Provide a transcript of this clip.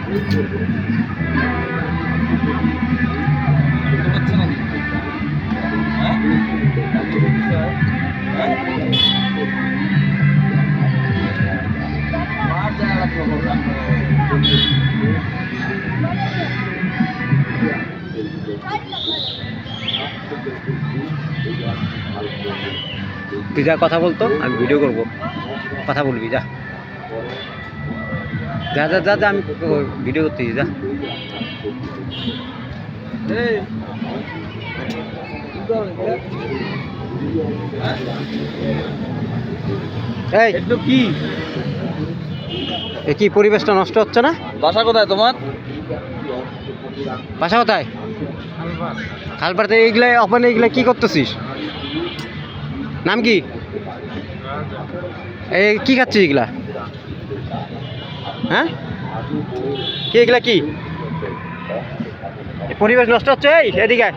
তুই যা কথা বলতো, আমি ভিডিও করব, কথা বলবি যা যা যা যা যা, আমি ভিডিও করতেছি যা। এই কি কি পরিবেশটা নষ্ট হচ্ছে না? বাসা কোথায় তোমার? বাসা কোথায়? খালপাড়তে। এইগুলা ওখানে এইগুলা কি করতেছিস? নাম কি? এই কি খাচ্ছিস এগুলা? হ্যাঁ, কি এগুলা কি? পরিবেশ নষ্ট হচ্ছে। এই এদিকে